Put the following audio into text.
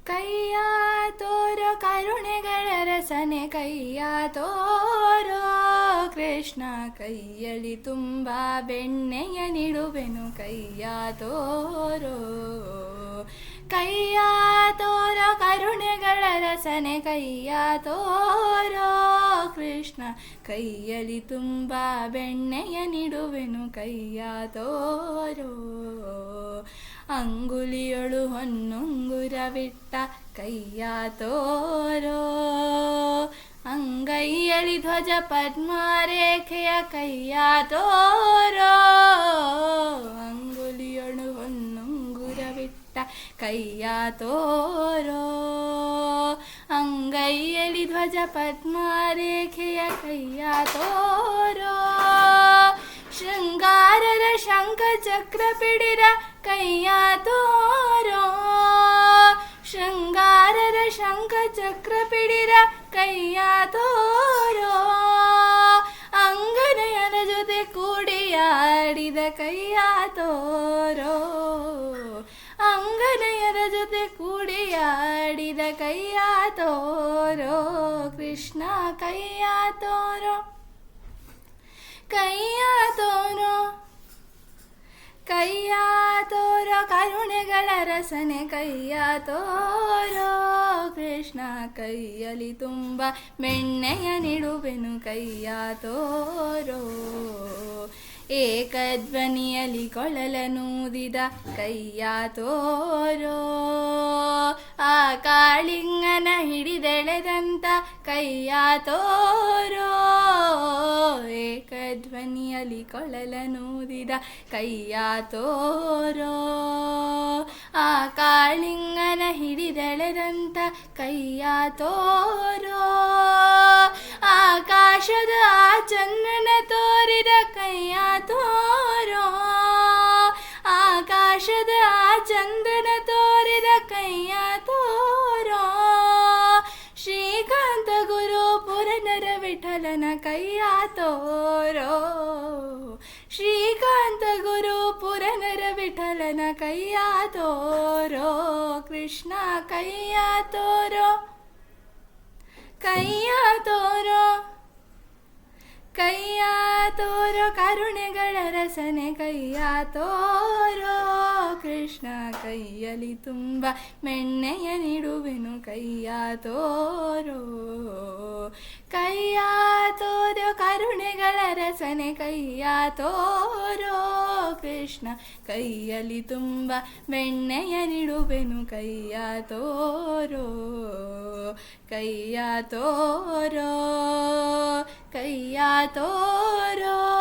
ಕೈಯ ತೋರೋ ಕರುಣೆಗಳ ರಸನೆ ಕೈಯ ತೋರೋ ಕೃಷ್ಣ, ಕೈಯಲ್ಲಿ ತುಂಬ ಬೆಣ್ಣೆಯ ನಿಡುವೆನು ಕೈಯ ತೋರೋ. ಕೈಯ ತೋರೋ ಕರುಣೆಗಳ ರಸನೆ ಕೈಯ ತೋರೋ ಕೃಷ್ಣ, ಕೈಯಲ್ಲಿ ತುಂಬ ಬೆಣ್ಣೆಯ ನಿಡುವೆನು ಕೈಯ ತೋರೋ. ಅಂಗುಲಿಯೊಳು ಹೊನ್ನುಂಗುರವಿಟ್ಟ ಕೈಯ ತೋರೋ, ಅಂಗೈಯಲ್ಲಿ ಧ್ವಜ ಪದ್ಮರೇಖೆಯ ಕೈಯ ತೋರೋ. ಅಂಗುಲಿಯೊಳು ಹೊನ್ನುಂಗುರವಿಟ್ಟ ಕೈಯ ತೋರೋ, ಅಂಗೈಯಲ್ಲಿ ಧ್ವಜ ಪದ್ಮರೇಖೆಯ ಕೈಯ ತೋರೋ. ಶೃಂಗಾರದ ಶಂಖ ಚಕ್ರ ಪಿಡಿರ ಕೈಯ ತೋರೋ, ಶೃಂಗಾರದ ಶಂಖ ಚಕ್ರ ಪಿಡಿರ ಕೈಯ ತೋರೋ. ಅಂಗನಯನ ಜೊತೆ ಕೂಡಿಯಾಡಿದ ಕೈಯ ತೋರೋ, ಅಂಗನಯನ ಜೊತೆ ಕೂಡಿಯಾಡಿದ ಕೈಯ ತೋರೋ ಕೃಷ್ಣ, ಕೈಯ ತೋರೋ. ಕೈಯ ತೋರೋ, ಕೈಯ ತೋರೋ ಕರುಣೆಗಳ ರಸನೆ ಕೈಯ ತೋರೋ ಕೃಷ್ಣ, ಕೈಯಲ್ಲಿ ತುಂಬ ಬೆಣ್ಣೆಯ ನಿಡುವೆನು ಕೈಯ ತೋರೋ. ಏಕಧ್ವನಿಯಲ್ಲಿ ಕೊಳಲನೂದಿದ ಕೈಯ ತೋರೋ, ಆ ಕಾಳಿಂಗನ ಹಿಡಿದೆಳೆದಂತ ಕೈಯ ತೋರೋ. ಏಕಧ್ವನಿಯಲ್ಲಿ ಕೊಳಲನೂದಿದ ಕೈಯ ತೋರೋ, ಆ ಕಾಳಿಂಗನ ಹಿಡಿದೆಳೆದಂತ ಕೈಯ ತೋರೋ. ಆಕಾಶದ ಆ ಚಂದ್ರನ ತೋರಿದ ಕೈಯ ತೋರೋ, ಆಕಾಶದ ಆ ಚಂದ್ರನ ತೋರಿದ ಕೈಯ ತೋರೋ. ಶ್ರೀಕಾಂತ ಗುರು ಪುರನರ ವಿಠಲನ ಕೈಯ ತೋರೋ, ಶ್ರೀಕಾಂತ ಗುರು ಪುರನರ ವಿಠಲನ ಕೈಯ ತೋರೋ ಕೃಷ್ಣ, ಕೈಯ ತೋರೋ. ಕೈಯ ತೋರೋ, ಕೈಯ ತೋರೋ ಕರುಣೆಗಳ ರಸನೆ ಕೈಯ ತೋರೋ ಕೃಷ್ಣ, ಕೈಯಲ್ಲಿ ತುಂಬ ಬೆಣ್ಣೆಯ ನಿಡುವೆನು ಕೈಯ ತೋರೋ. ಕೈಯ ತೋರೋ ಕರುಣೆಗಳ ರಸನೆ ಕೈಯ ತೋರೋ ಕೃಷ್ಣ, ಕೈಯಲ್ಲಿ ತುಂಬ ಬೆಣ್ಣೆಯ ನಿಡುವೆನು ಕೈಯ ತೋರೋ. ಕೈಯ ತೋರೋ, ಕೈಯ ತೋರೋ.